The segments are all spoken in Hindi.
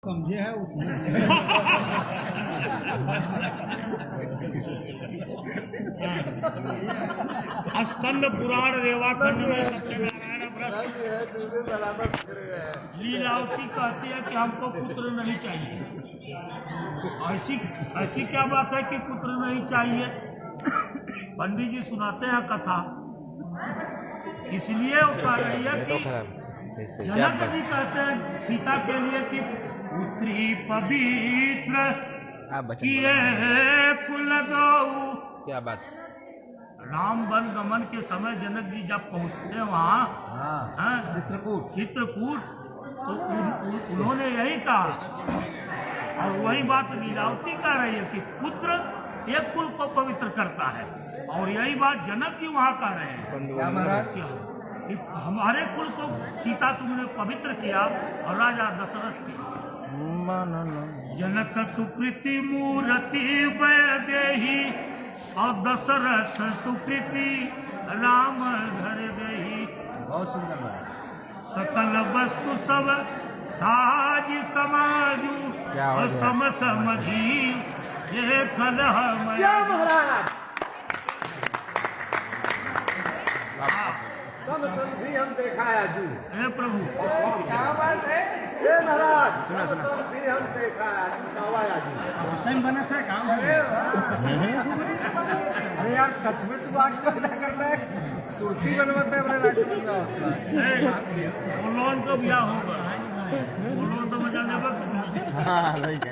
समझे है उसने। स्कंद पुराण रेवाखंड में सत्यनारायण व्रत लीलावती कहती है कि हमको पुत्र नहीं चाहिए। ऐसी क्या बात है कि पुत्र नहीं चाहिए? पंडित जी सुनाते हैं कथा, इसलिए वो कह रही है कि जनक जी कहते हैं सीता के लिए कि पुत्री पवित्र किए कुल गौ। क्या बात। राम वन गमन के समय जनक जी जब पहुंचते हैं वहाँ चित्रकूट तो उन्होंने यही कहा, और वही बात लीलावती कह रही है कि पुत्र एक कुल को पवित्र करता है, और यही बात जनक जी वहाँ कह रहे हैं कि हमारे कुल को सीता तुमने पवित्र किया और राजा दशरथ की। जनक सुकृति मूर्ति वैदेही और दशरथ सुकृति राम घर गई। बहुत सुंदर बात। सकल वस्तु सब साज समाजू सम समझी ये कलह भी हम देखा है जू। हे प्रभु क्या बात है? हे महाराज भी हम देखा है जू। बना था काम। अरे यार सच में तू आज पैदा करता है, सुर्खी बनवाता है अपने राज्य वो लोन तो ब्याह होगा, वो लोन तो मजा लेगा।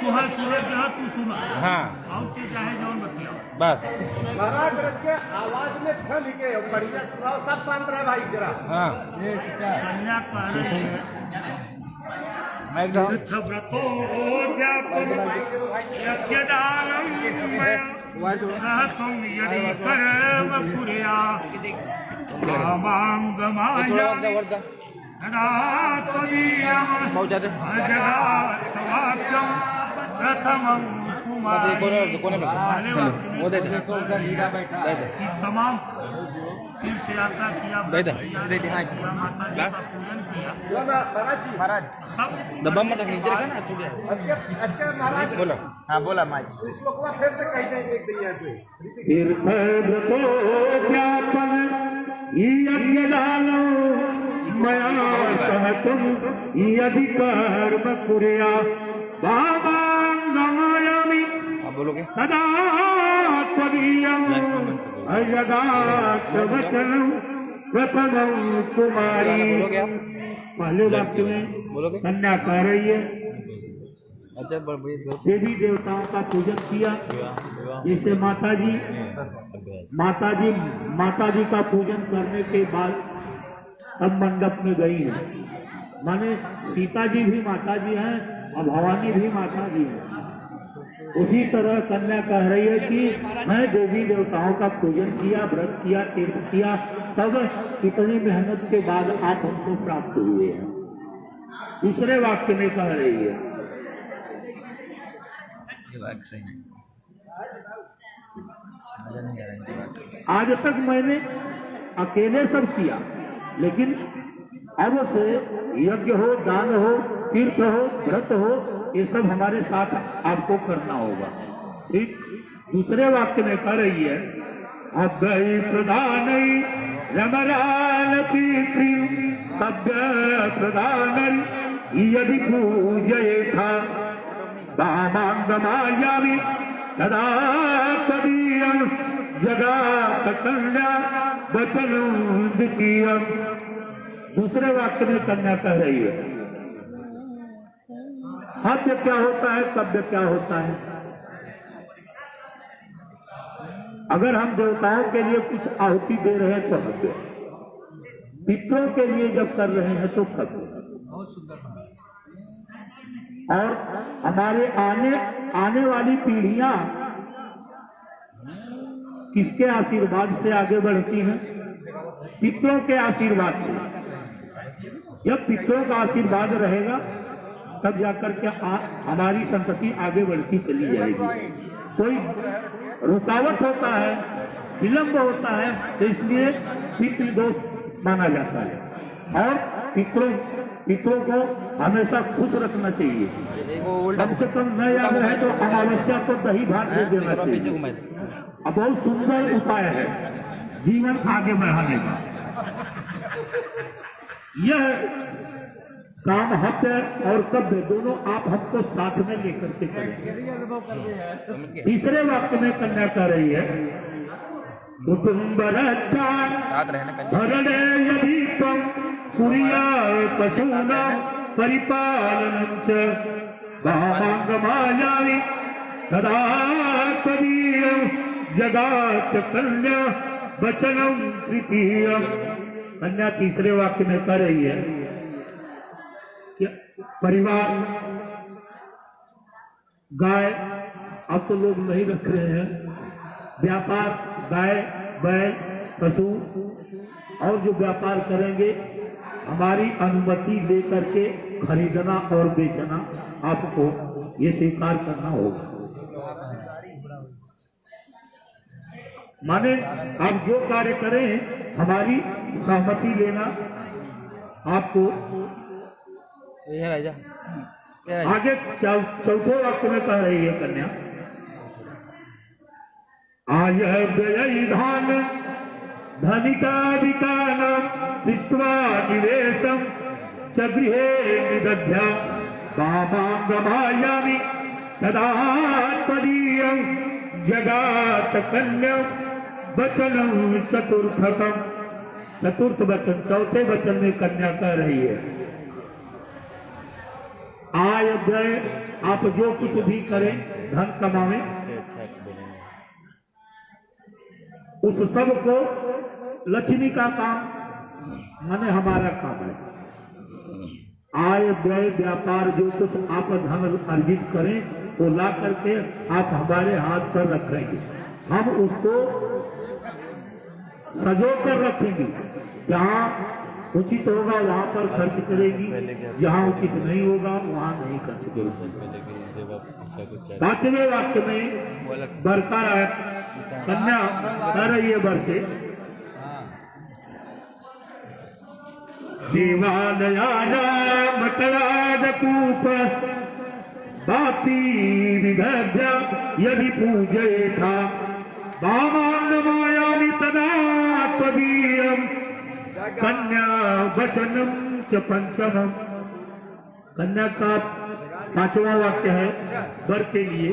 तू है सुने के है, तू सुना। हाँ और चीज चाहे जौन बतिया बस। महाराज रच के आवाज में थम के बढ़िया सुनाओ, सब शांत रहे भाई जरा। हाँ कन्या कह रही है मैं एकदम व्रतो व्यापम यज्ञदानम सहतम यदि कर्म कुर्या कामांगमायामि तदा त्वदीयं जगात्वाक्यं प्रथमं कुमारी। कि तमाम तीर्थ यात्रा किया, माता जी का पूजन किया, सब दबा मत नीचे रखा ना तुझे। महाराज बोलो। हाँ बोला माई। इसको फिर से कह देंगे एक दिन पे। तीर्थ व्रतो व्यापन यज्ञदानो मया सहतम यदि कर्म कुर्या कामांगमायामि बोलोगे तदा त्वदीयं अजगात्वचनं प्रथमं कुमारी। पहले वाक्य में कन्या कह रही है देवी देवताओं का पूजन किया, जैसे माता जी का पूजन करने के बाद अब मंडप में गई है। माने सीता जी भी माता जी हैं और भवानी भी माता जी हैं। उसी तरह कन्या कह रही है कि मैं देवी देवताओं का पूजन किया, व्रत किया, तीर्थ किया, तब इतनी मेहनत के बाद आप हमको प्राप्त हुए हैं। दूसरे वाक्य में कह रही है आज तक मैंने अकेले सब किया, लेकिन अब से यज्ञ हो, दान हो, तीर्थ हो, व्रत हो, ये सब हमारे साथ आपको करना होगा। ठीक दूसरे वाक्य में कह रही है अव्यय प्रधान रमराल पितृ तव्य प्रधान यदि पूजये था कामांगमायामि तदा त्वदीयं जगात कन्या वचनं द्वितीयम्। दूसरे वाक्य में कन्या कह रही है हव्य क्या होता है, कव्य क्या होता है। अगर हम देवताओं के लिए कुछ आहुति दे रहे हैं तो हव्य, पितरों के लिए जब कर रहे हैं तो कव्य। बहुत सुंदर। और हमारे आने वाली पीढ़ियां किसके आशीर्वाद से आगे बढ़ती हैं? पितरों के आशीर्वाद से। जब पितरों का आशीर्वाद रहेगा तब जाकर के हमारी संतति आगे बढ़ती चली जाएगी। कोई रुकावट होता है, विलंब होता है, तो इसलिए पितृदोष माना जाता है। और पितरों को हमेशा खुश रखना चाहिए। कम से कम न याद रहे तो अमावस्या को दही भात दे देना चाहिए। अब बहुत सुंदर उपाय है जीवन आगे बढ़ाने का। यह काम हत्या और कव्य दोनों आप हमको साथ में लेकर के करें। तीसरे वाक्य में कन्या कह रही है कुटुंब रक्षा भरणे यदि त्वं कुर्यात् पशूनां परिपालनं च वामाङ्गमायामि तदा त्वदीयं जगात् कन्या वचनं तृतीयम्। कन्या तीसरे वाक्य में कह रही है कि परिवार गाय अब तो लोग नहीं रख रहे हैं, व्यापार गाय बैल पशु और जो व्यापार करेंगे हमारी अनुमति लेकर के खरीदना और बेचना आपको ये स्वीकार करना होगा। माने आप जो कार्य करें हमारी सहमति लेना आपको। आगे चौथे वाक्य में कह रही है कन्या आय व्यय धान धनिका विकान दृष्ट्वा निवेशम च गृहे निदध्या वामाङ्गमायामि तदा त्वदीयं जगात् कन्या वचनं चतुर्थकम्। चतुर्थ वचन चौथे वचन में कन्या कह रही है आय व्यय आप जो कुछ भी करें धन कमावे उस सब को लक्ष्मी का काम माने हमारा काम है। आय व्यय व्यापार जो कुछ आप धन अर्जित करें वो ला करके आप हमारे हाथ पर रखेंगे, हम उसको सजो कर रखेंगे। जहाँ उचित होगा वहाँ पर खर्च करेगी, जहाँ उचित नहीं होगा वहाँ नहीं खर्च करेगी। पांचवें वाक्य में बरकरार कन्या कह रही है वर्षे देवालयानामटरादकूप बाती विदध्या यदि पूजयेथा वामाङ्गमायामि तदा त्वदीयं कन्या वचनं च पंचमम्। कन्या का पांचवा वाक्य है वर के लिए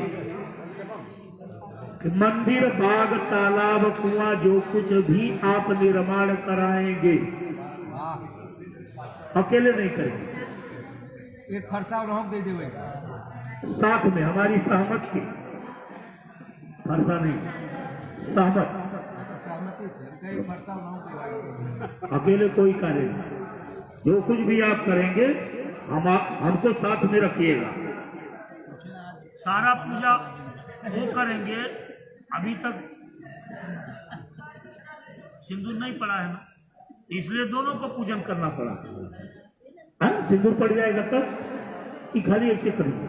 कि मंदिर बाग तालाब कुआं जो कुछ भी आप निर्माण कराएंगे अकेले नहीं करेंगे, एक फरसा रोक दे देवे साथ में हमारी सहमत की फरसा नहीं सहमत सहमति से कई फरसा रोक देवे अकेले कोई कार्य नहीं। जो कुछ भी आप करेंगे हमको साथ में रखिएगा। सारा पूजा वो करेंगे, अभी तक सिंदूर नहीं पड़ा है ना, इसलिए दोनों को पूजन करना पड़ा। सिंदूर पड़ जाएगा तब कि खाली एक से करेंगे।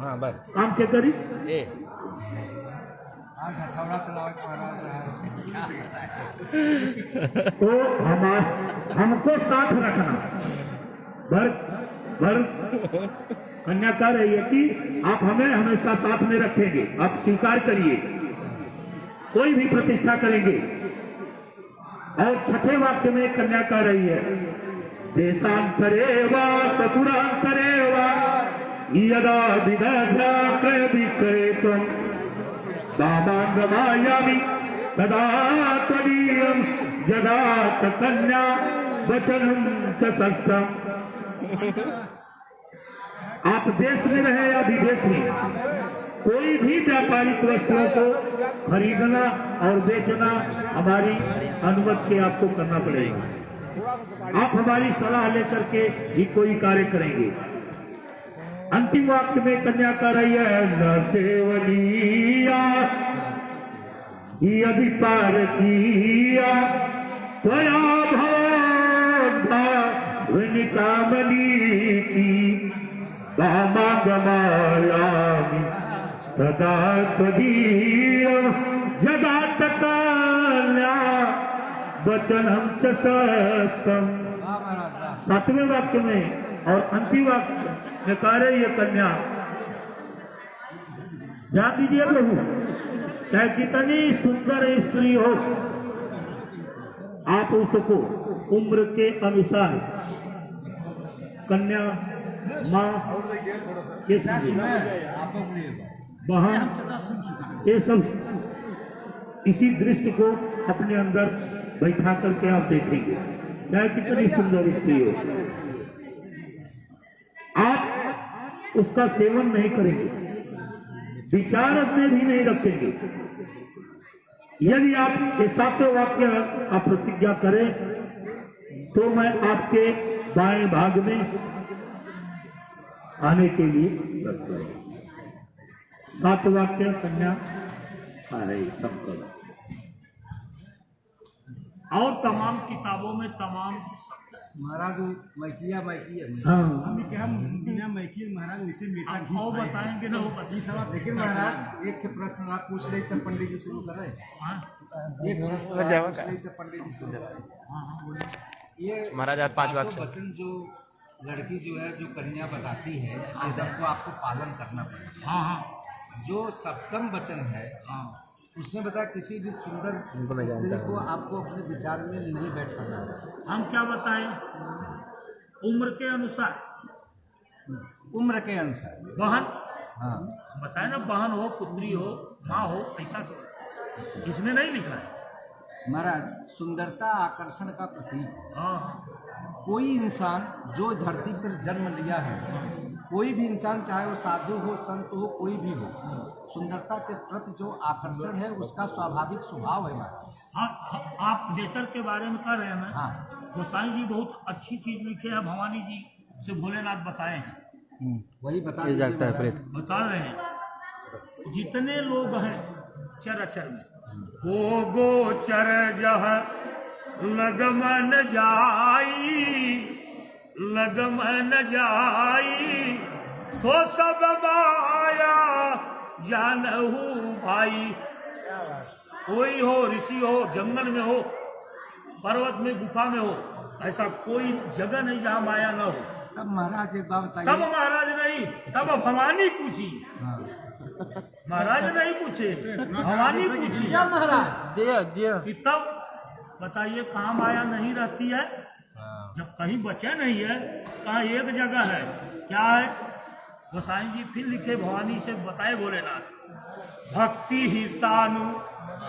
हाँ बस काम क्या करी आज हथौड़ा चलावे तो हमको साथ रखना। भर कन्या कह रही है कि आप हमें हमेशा साथ में रखेंगे, आप स्वीकार करिए कोई भी प्रतिष्ठा करेंगे। और छठे वाक्य में कन्या कह रही है देशांतरे वा सपुरांतरे वा यदा विदध्या क्रय विक्रयेतुं वामाङ्गमायामि तदा त्वदीयं जगात् कन्या वचनं च षष्ठम्। आप देश में रहे या विदेश में कोई भी व्यापारिक वस्तुओं को खरीदना और बेचना हमारी अनुमति के आपको करना पड़ेगा। आप हमारी सलाह लेकर के ही कोई कार्य करेंगे। अंतिम वाक्य में कन्या कर रही है न सेवनीया यदि पार किया त्वया कामनीति वामाङ्गमायामि तदा त्वदीयं जगात् कन्या वचनं च सत्यम्। 7वें वाक्य में और अंतिम वाक्य में कह रहे ये कन्या, ध्यान दीजिए प्रभु, चाहे कितनी सुंदर स्त्री हो, आप उसको उम्र के अनुसार कन्या, माँ, ये बहन, ये सब इसी दृष्टि को अपने अंदर बैठा करके आप देखेंगे, चाहे कितनी सुंदर स्त्री हो, आप उसका सेवन नहीं करेंगे, विचार अपने भी नहीं रखेंगे। यदि आप ये 7वें वाक्य आप प्रतिज्ञा करें तो मैं आपके बाएं भाग में आने के लिए करता हूं। 7 वाक्य कन्या है संकल्प, और तमाम किताबों में तमाम महाराज मैकिया मैकिया हाँ हम बिना मैकिया महाराज उसे मीठा घी वो बताएंगे ना, वो जी सवाल। लेकिन महाराज एक प्रश्न आप पूछ ले तब पंडित जी शुरू कर रहे हैं। एक प्रश्न आप पूछ ले तब पंडित जी शुरू कर रहे हैं। ये महाराज आज 5 वाक्य वचन जो लड़की जो है, जो कन्या बताती है, ये सबको आपको पालन करना पड़ेगा। हाँ हाँ जो 7वां वचन है, उसने बताया किसी भी सुंदर स्त्री को आपको अपने विचार में नहीं बैठाना है। हम क्या बताएं, उम्र के अनुसार, उम्र के अनुसार। बहन हाँ बताए ना, बहन हो, पुत्री हो, माँ हो, ऐसा सब इसमें नहीं लिखा है महाराज। सुंदरता आकर्षण का प्रतीक है। हाँ कोई इंसान जो धरती पर जन्म लिया है, कोई भी इंसान, चाहे वो साधु हो, संत हो, कोई भी हो, सुंदरता के प्रति जो आकर्षण है उसका स्वाभाविक स्वभाव है महाराज। हाँ, आप नेचर के बारे में कह रहे हैं ना। हाँ गोसाई जी बहुत अच्छी चीज लिखे हैं, भवानी जी से भोलेनाथ बताए हैं, वही बता दीजिए। बता रहे हैं जितने लोग हैं चराचर में, गो गोचर जह लगमन जाई, लगमन जाई, सो सब माया जानहु भाई। कोई हो, ऋषि हो, जंगल में हो, पर्वत में, गुफा में हो, ऐसा कोई जगह नहीं जहाँ माया न हो। तब महाराज एक बात बताइए। तब महाराज नहीं, तब भवानी पूछी। महाराज नहीं पूछे, भवानी पूछी महाराज कि तब बताइए कहाँ माया नहीं रहती है। जब कहीं बचे नहीं है, कहाँ एक जगह है, क्या है? गोसाई जी फिर लिखे, भवानी से बताए भोलेनाथ, भक्ति ही सानु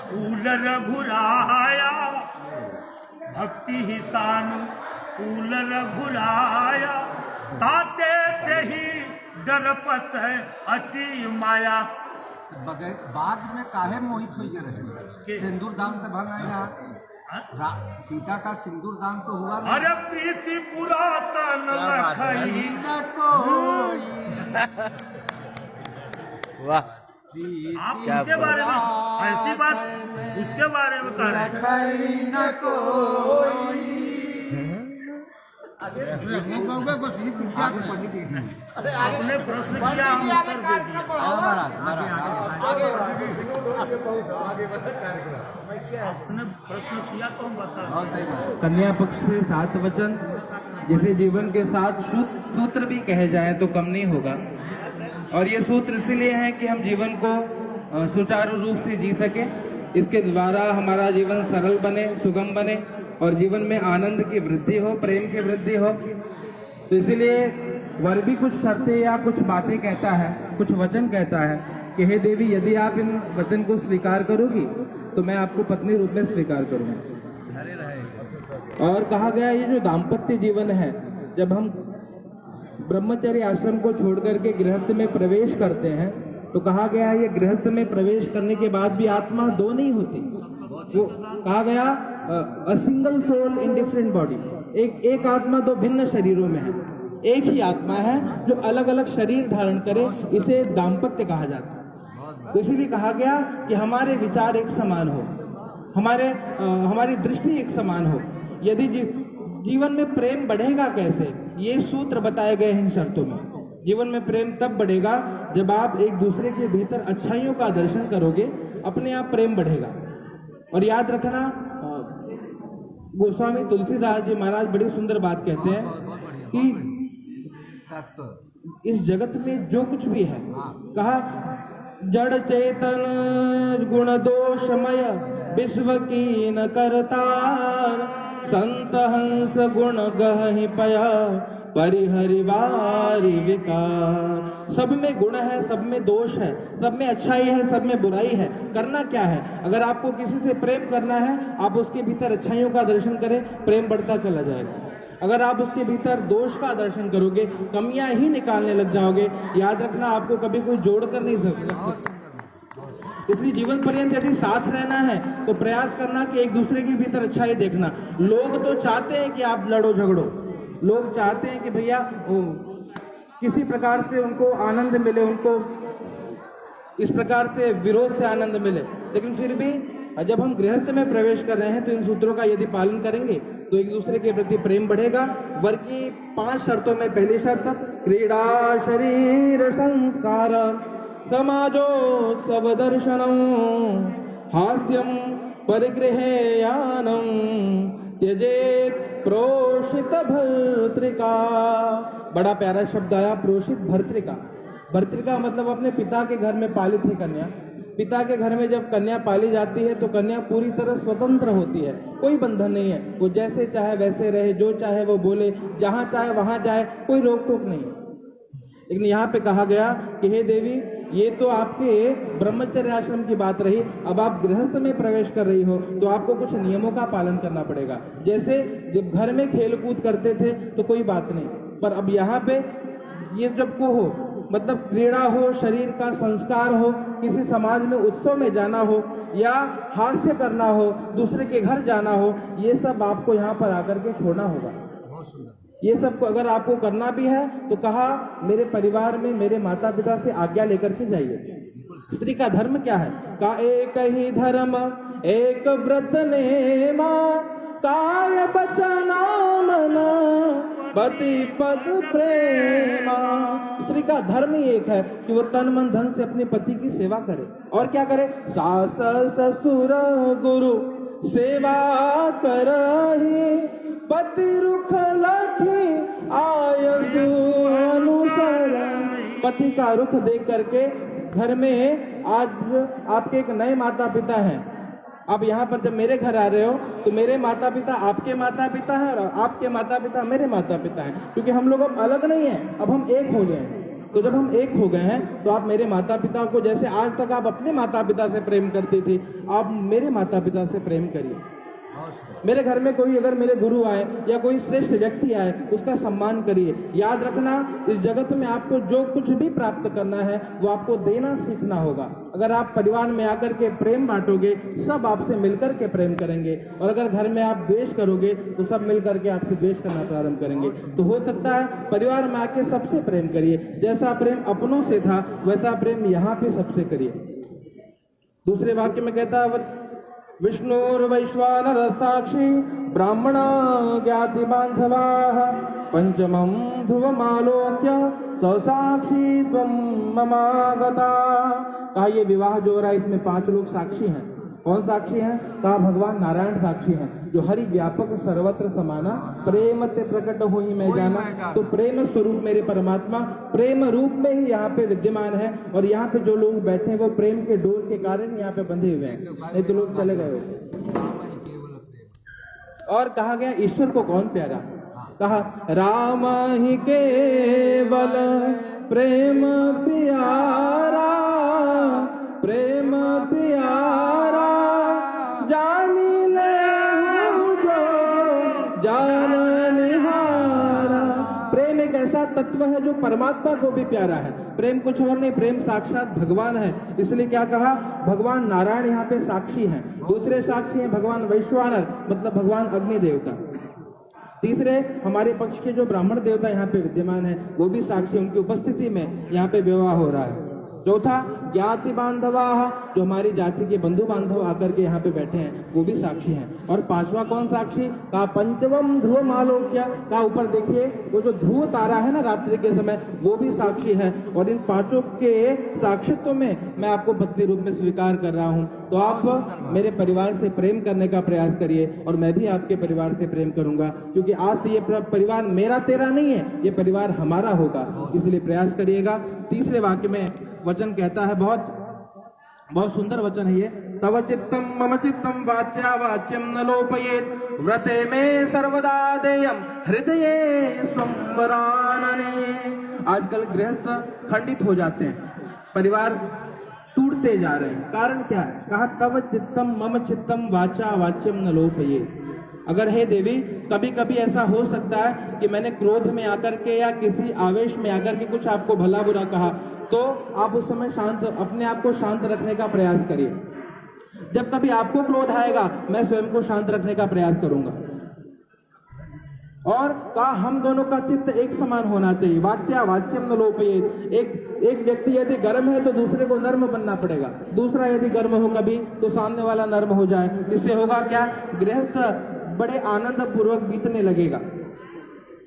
कूल रघुराया, भक्ति ही सानु कूल रघुराया, ताते तेहि डरपत है अति माया। बाग में काहे मोहित हुई रहे? सिंदूर दान तो भंग आएगा। सीता का सिंदूर दान तो हुआ नहीं। अरे प्रीति पुरातन लखई न कोई। वाह, आप उनके बारे में ऐसी बात, उसके बारे में कह रहे हैं। लखई न कोई। आपने प्रश्न किया, हम उत्तर दे दिया। आपने प्रश्न किया तो हम बता रहे। कन्या पक्ष से 7 वचन, जिसे जीवन के 7 सूत्र भी कहे जाएं तो कम नहीं होगा। और ये सूत्र इसलिए हैं कि हम जीवन को सुचारू रूप से जी सके, इसके द्वारा हमारा जीवन सरल बने, सुगम बने और जीवन में आनंद की वृद्धि हो, प्रेम की वृद्धि हो। तो इसलिए वर भी कुछ शर्तें या कुछ बातें कहता है, कुछ वचन कहता है कि हे देवी, यदि आप इन वचन को स्वीकार करोगी तो मैं आपको पत्नी रूप में स्वीकार करूंगा। और कहा गया ये जो दाम्पत्य जीवन है, जब हम ब्रह्मचर्य आश्रम को छोड़ करके गृहस्थ में प्रवेश करते हैं तो कहा गया है ये गृहस्थ में प्रवेश करने के बाद भी आत्मा 2 नहीं होती। वो कहा गया a single soul in different body, एक आत्मा 2 भिन्न शरीरों में है, एक ही आत्मा है जो अलग अलग शरीर धारण करे, इसे दाम्पत्य कहा जाता है। तो इसीलिए कहा गया कि हमारे विचार एक समान हो, हमारी दृष्टि एक समान हो। यदि जीवन में प्रेम बढ़ेगा कैसे, ये सूत्र बताए गए हैं इन शर्तों में। जीवन में प्रेम तब बढ़ेगा जब आप एक दूसरे के भीतर अच्छाइयों का दर्शन करोगे, अपने आप प्रेम बढ़ेगा। और याद रखना, गोस्वामी तुलसीदास जी महाराज बड़ी सुंदर बात कहते हैं बहुत बढ़िया कि तत्व इस जगत में जो कुछ भी है, कहा जड़ चेतन गुण दोषमय विश्व की न करता, संत हंस गुण गहि पया परिहरिवारी विकार। सब में गुण है, सब में दोष है, सब में अच्छाई है, सब में बुराई है। करना क्या है? अगर आपको किसी से प्रेम करना है, आप उसके भीतर अच्छाइयों का दर्शन करें, प्रेम बढ़ता चला जाएगा। अगर आप उसके भीतर दोष का दर्शन करोगे, कमियां ही निकालने लग जाओगे, याद रखना आपको कभी कोई जोड़ कर नहीं सकता। इसलिए जीवन पर्यंत यदि साथ रहना है तो प्रयास करना कि एक दूसरे के भीतर अच्छाई देखना। लोग तो चाहते हैं कि आप लड़ो झगड़ो, लोग चाहते हैं कि भैया किसी प्रकार से उनको आनंद मिले, उनको इस प्रकार से विरोध से आनंद मिले, लेकिन फिर भी जब हम गृहस्थ में प्रवेश कर रहे हैं तो इन सूत्रों का यदि पालन करेंगे तो एक दूसरे के प्रति प्रेम बढ़ेगा। वर की 5 शर्तों में पहली शर्त क्रीड़ा शरीर संस्कार समाजो सब दर्शनम हास्यम परिगृहेयानम त्यजेत प्रोषित भर्तृका। बड़ा प्यारा शब्द आया, प्रोषित भर्तृका। भर्तृका मतलब अपने पिता के घर में पालित है कन्या। पिता के घर में जब कन्या पाली जाती है तो कन्या पूरी तरह स्वतंत्र होती है, कोई बंधन नहीं है, वो जैसे चाहे वैसे रहे, जो चाहे वो बोले, जहां चाहे वहां जाए, कोई रोक टोक नहीं है। लेकिन यहाँ पे कहा गया कि हे देवी, ये तो आपके ब्रह्मचर्य आश्रम की बात रही, अब आप गृहस्थ में प्रवेश कर रही हो तो आपको कुछ नियमों का पालन करना पड़ेगा। जैसे जब घर में खेल कूद करते थे तो कोई बात नहीं, पर अब यहाँ पे ये जब को हो, मतलब क्रीड़ा हो, शरीर का संस्कार हो, किसी समाज में उत्सव में जाना हो या हास्य करना हो, दूसरे के घर जाना हो, ये सब आपको यहाँ पर आकर के छोड़ना होगा। बहुत सुंदर। ये सब को अगर आपको करना भी है तो कहा मेरे परिवार में मेरे माता पिता से आज्ञा लेकर के जाइए। स्त्री का धर्म क्या है? का एक ही धर्म एक व्रत नेमा, काय बचना मना पति पद प्रेमा। स्त्री का धर्म ही एक है कि वो तन मन धन से अपने पति की सेवा करे। और क्या करे? सास ससुर गुरु सेवा करही, पति रुख लखी आयु अनुसर। पति का रुख देख करके घर में आज आपके एक नए माता पिता हैं। अब यहाँ पर जब मेरे घर आ रहे हो तो मेरे माता पिता आपके माता पिता हैं और आपके माता पिता मेरे माता पिता हैं, क्योंकि हम लोग अब अलग नहीं हैं, अब हम एक हो गए हैं। तो जब हम एक हो गए हैं तो आप मेरे माता पिता को, जैसे आज तक आप अपने माता पिता से प्रेम करते थे, आप मेरे माता पिता से प्रेम करिए। मेरे घर में कोई अगर मेरे गुरु आए या कोई श्रेष्ठ व्यक्ति आए, उसका सम्मान करिए। याद रखना, इस जगत में आपको जो कुछ भी प्राप्त करना है वो आपको देना सीखना होगा। अगर आप परिवार में आकर के प्रेम बांटोगे, सब आपसे मिलकर के प्रेम करेंगे, और अगर घर में आप द्वेष करोगे तो सब मिलकर के आपसे द्वेष करना प्रारंभ करेंगे। तो हो सकता है परिवार में आके सबसे प्रेम करिए, जैसा प्रेम अपनों से था वैसा प्रेम यहाँ पे सबसे करिए। दूसरे वाक्य में कहता है विष्णुर्वैश्वानर साक्षी ब्राह्मण ज्ञाति बांधवाः पंचमं ध्रुवमालोक्य ससाक्षी त्वं ममागता। कहा ये विवाह जो हो रहा है इसमें 5 लोग साक्षी हैं। कौन साक्षी हैं? कहा भगवान नारायण साक्षी हैं, जो हरि व्यापक सर्वत्र समाना प्रेम ते प्रकट होई मैं जाना। तो प्रेम स्वरूप मेरे परमात्मा प्रेम रूप में ही यहाँ पे विद्यमान है, और यहाँ पे जो लोग बैठे हैं वो प्रेम के डोर के कारण यहाँ पे बंधे हुए हैं, नहीं तो लोग चले गए होते। और कहा गया ईश्वर को कौन प्यारा? कहा राम ही केवल प्रेम प्यारा, प्रेम प्यारा जानी ले जो जान निहारा। प्रेम एक ऐसा तत्व है जो परमात्मा को भी प्यारा है। प्रेम कुछ और नहीं, प्रेम साक्षात भगवान है। इसलिए क्या कहा? भगवान नारायण यहाँ पे साक्षी हैं। दूसरे साक्षी हैं भगवान वैश्वानर, मतलब भगवान अग्नि देवता। तीसरे हमारे पक्ष के जो ब्राह्मण देवता यहाँ पे विद्यमान है वो भी साक्षी, उनकी उपस्थिति में यहाँ पे विवाह हो रहा है। चौथा ज्ञाति बांधवा, जो हमारी जाति के बंधु बांधव आकर के यहाँ पे बैठे हैं वो भी साक्षी हैं। और 5वां कौन साक्षी? का पंचवम ध्रुव आलोक्य, का ऊपर देखिए वो जो ध्रुव तारा है ना रात्रि के समय, वो भी साक्षी है। और इन 5 के साक्षित्व में मैं आपको पत्नी रूप में स्वीकार कर रहा हूँ। तो आप मेरे परिवार से प्रेम करने का प्रयास करिए और मैं भी आपके परिवार से प्रेम करूंगा, क्योंकि आज ये परिवार मेरा तेरा नहीं है, ये परिवार हमारा होगा, इसलिए प्रयास करिएगा। तीसरे वाक्य में वचन कहता है, बहुत सुंदर वचन है ये, तव चित्तम मम चित्तम वाच्या वाच्यम न लोपयेत व्रते में सर्वदा देयम हृदये संवरानने। आजकल गृहस्थ खंडित हो जाते हैं, परिवार टूटते जा रहे हैं। कारण क्या है? कहा तव चित्तम मम चित्तम वाचा वाच्यम न लोपयेत। अगर हे देवी, कभी कभी ऐसा हो सकता है कि मैंने क्रोध में आकर के या किसी आवेश में आकर के कुछ आपको भला बुरा कहा, तो आप उस समय अपने आप को शांत रखने का प्रयास करिए। जब कभी आपको क्रोध आएगा, मैं स्वयं को शांत रखने का प्रयास करूंगा। और कहा हम दोनों का चित्त एक समान होना चाहिए, वाच्या वाच्यम न लोपयेत। एक व्यक्ति यदि गर्म है तो दूसरे को नर्म बनना पड़ेगा, दूसरा यदि गर्म हो कभी तो सामने वाला नर्म हो जाए। इससे होगा क्या? गृहस्थ बड़े आनंद पूर्वक बीतने लगेगा।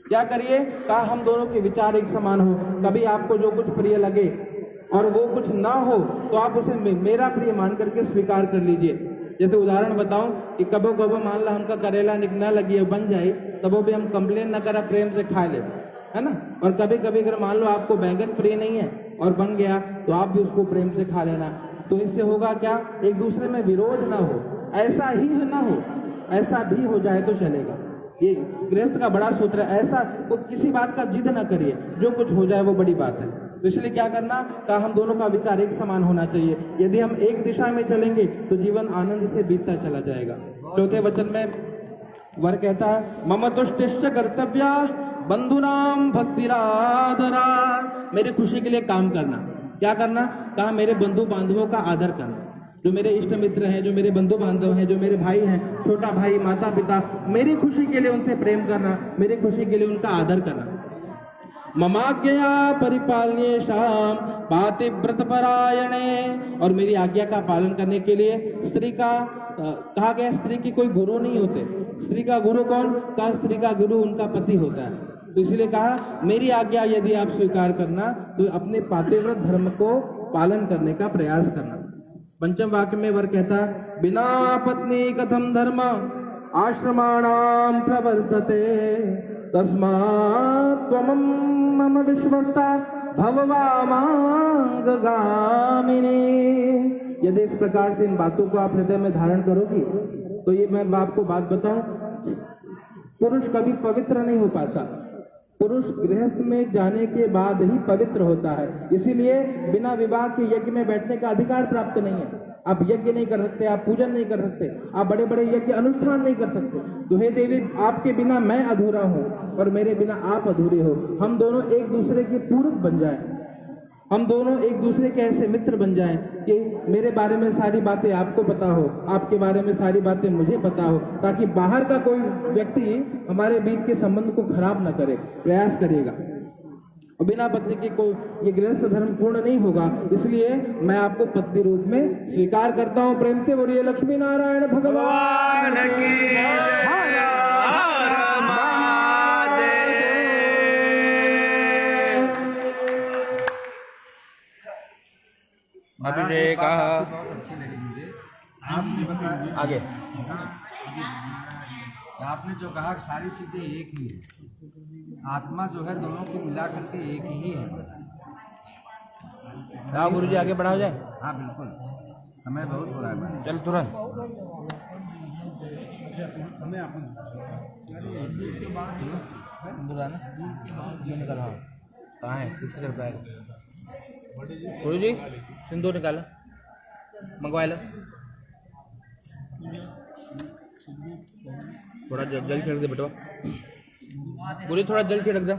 क्या करिए? कहा हम दोनों के विचार एक समान हो। कभी आपको जो कुछ प्रिय लगे और वो कुछ ना हो तो आप उसे मेरा प्रिय मान करके स्वीकार कर लीजिए। जैसे उदाहरण बताऊं कि कबो कबो मान ला हमका करेला निकना लगी है, बन जाए, तब भी हम कंप्लेन न करा, प्रेम से खा ले, है ना। और कभी कभी अगर मान लो आपको बैंगन प्रिय नहीं है और बन गया, तो आप भी उसको प्रेम से खा लेना। तो इससे होगा क्या? एक दूसरे में विरोध ना हो, ऐसा ही ना हो, ऐसा भी हो जाए तो चलेगा। ये गृहस्थ का बड़ा सूत्र है। ऐसा तो किसी बात का जिद ना करिए, जो कुछ हो जाए वो बड़ी बात है। तो इसलिए क्या करना? कहा हम दोनों का विचार एक समान होना चाहिए। यदि हम एक दिशा में चलेंगे तो जीवन आनंद से बीतता चला जाएगा। चौथे वचन में वर कहता है, मम तुष्टिश्च कर्तव्या बंधुनाम भक्तिरादरा। मेरी खुशी के लिए काम करना। क्या करना? कहा मेरे बंधु बांधवों का आदर करना। जो मेरे इष्ट मित्र हैं, जो मेरे बंधु बांधव हैं, जो मेरे भाई हैं, छोटा भाई, माता पिता, मेरी खुशी के लिए उनसे प्रेम करना, मेरी खुशी के लिए उनका आदर करना। ममाज्ञया परिपाल्ये शाम पातिव्रत परायणे। और मेरी आज्ञा का पालन करने के लिए स्त्री का कहा गया, स्त्री की कोई गुरु नहीं होते। स्त्री का गुरु कौन? कहा स्त्री का गुरु उनका पति होता है। तो इसलिए कहा मेरी आज्ञा यदि आप स्वीकार करना तो अपने पातिव्रत धर्म को पालन करने का प्रयास करना। पंचम वाक्य में वर कहता है, बिना पत्नी कथम धर्म आश्रमाणाम प्रवर्तते तस्मात् त्वं मम विश्वस्ता भववामांगगामिनी। यदि इस प्रकार से इन बातों को आप हृदय में धारण करोगी तो ये मैं आपको बात बताऊं, पुरुष कभी पवित्र नहीं हो पाता। पुरुष गृहस्थ में जाने के बाद ही पवित्र होता है। इसीलिए बिना विवाह के यज्ञ में बैठने का अधिकार प्राप्त नहीं है। आप यज्ञ नहीं कर सकते, आप पूजन नहीं कर सकते, आप बड़े बड़े यज्ञ अनुष्ठान नहीं कर सकते। तो हे देवी, आपके बिना मैं अधूरा हूँ और मेरे बिना आप अधूरे हो। हम दोनों एक दूसरे के पूरक बन जाएं, हम दोनों एक दूसरे के ऐसे मित्र बन जाएं कि मेरे बारे में सारी बातें आपको पता हो, आपके बारे में सारी बातें मुझे पता हो, ताकि बाहर का कोई व्यक्ति हमारे बीच के संबंध को खराब न करे। प्रयास करिएगा। और बिना पत्नी की कोई ये गृहस्थ धर्म पूर्ण नहीं होगा। इसलिए मैं आपको पत्नी रूप में स्वीकार करता हूँ। प्रेम से बोलिए लक्ष्मी नारायण भगवान की। अभिषेक बहुत अच्छी लगी मुझे। आपने बताया आगे आपने जो कहा सारी चीजें एक ही है, आत्मा जो है दोनों की मिला करके एक ही है। हाँ गुरु जी, आगे बढ़ाओ जाए। हाँ बिल्कुल, समय बहुत हो रहा है। चल तुरंत। निकल, हाँ कहाँ है? किसकी तरफ आएगा? गुरु जी सिंदूर निकालो, मंगवा लो। थोड़ा जल छिड़क दे बेटवा, गुरु जी थोड़ा जल छिड़क दो।